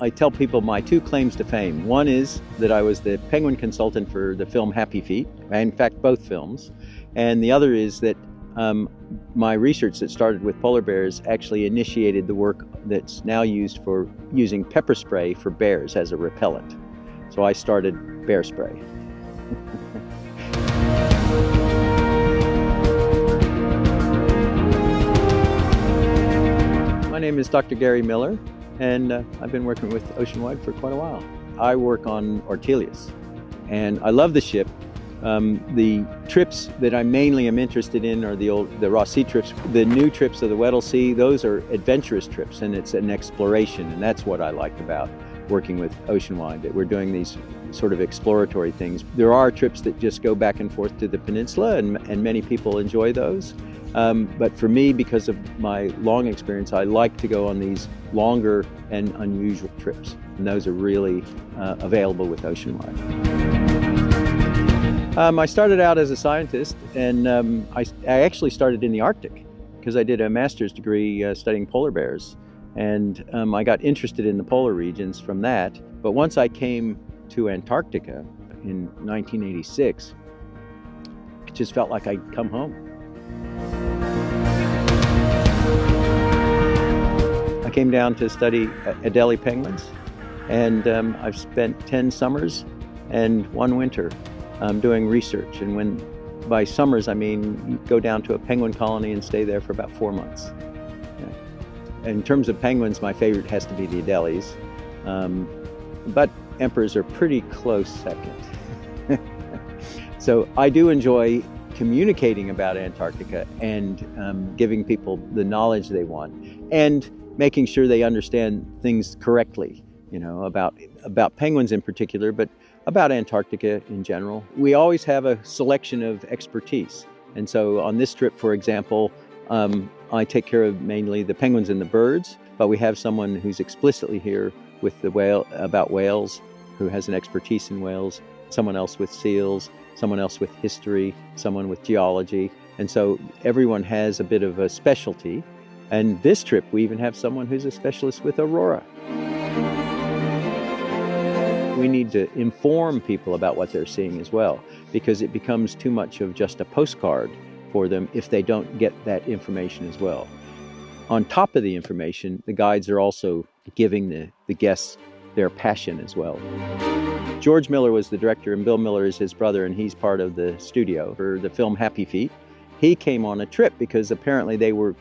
I tell people my two claims to fame. One is that I was the penguin consultant for the film Happy Feet, in fact, both films. And the other is that my research that started with polar bears actually initiated the work that's now used for using pepper spray for bears as a repellent. So I started bear spray. My name is Dr. Gary Miller, and I've been working with Oceanwide for quite a while. I work on Ortelius, and I love the ship. The trips that I mainly am interested in are the Ross Sea trips. The new trips of the Weddell Sea, those are adventurous trips, and it's an exploration, and that's what I like about working with Oceanwide, that we're doing these sort of exploratory things. There are trips that just go back and forth to the peninsula, and many people enjoy those. But for me, because of my long experience, I like to go on these longer and unusual trips, and those are really available with Oceanwide. I started out as a scientist, and I actually started in the Arctic because I did a master's degree studying polar bears, and I got interested in the polar regions from that. But once I came to Antarctica in 1986, it just felt like I'd come home. I came down to study Adélie penguins, and I've spent 10 summers and 1 winter doing research. And by summers, I mean you go down to a penguin colony and stay there for about 4 months. Yeah. In terms of penguins, my favorite has to be the Adélies, but emperors are pretty close second. So I do enjoy communicating about Antarctica and giving people the knowledge they want, and making sure they understand things correctly, about penguins in particular, but about Antarctica in general. We always have a selection of expertise. And so on this trip, for example, I take care of mainly the penguins and the birds, but we have someone who's explicitly here with about whales, who has an expertise in whales, someone else with seals, someone else with history, someone with geology. And so everyone has a bit of a specialty. And this trip, we even have someone who's a specialist with aurora. We need to inform people about what they're seeing as well, because it becomes too much of just a postcard for them if they don't get that information as well. On top of the information, the guides are also giving the guests their passion as well. George Miller was the director, and Bill Miller is his brother, and he's part of the studio for the film Happy Feet. He came on a trip because apparently they were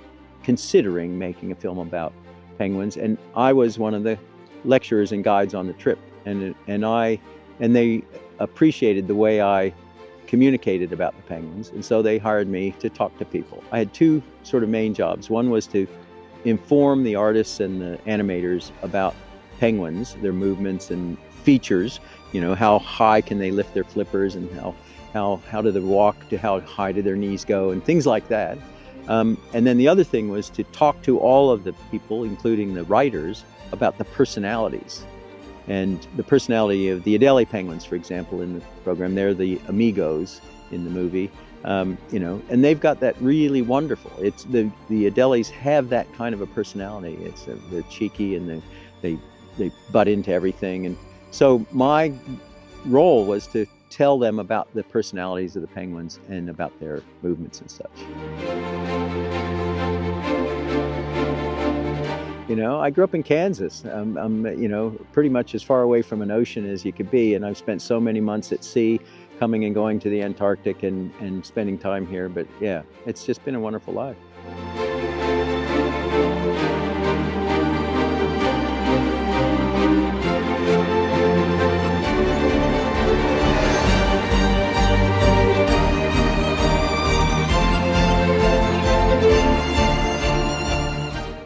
considering making a film about penguins, and I was one of the lecturers and guides on the trip, and they appreciated the way I communicated about the penguins, and so they hired me to talk to people. I had 2 sort of main jobs. One was to inform the artists and the animators about penguins, their movements and features, how high can they lift their flippers, and how do they walk, to how high do their knees go, and things like that. And then the other thing was to talk to all of the people, including the writers, about the personalities. And the personality of the Adélie penguins, for example, in the program, they're the amigos in the movie, and they've got that really wonderful. It's the Adélies have that kind of a personality. They're cheeky, and they butt into everything. And so my role was to tell them about the personalities of the penguins and about their movements and such. I grew up in Kansas. I'm pretty much as far away from an ocean as you could be, and I've spent so many months at sea, coming and going to the Antarctic and spending time here. But yeah, it's just been a wonderful life.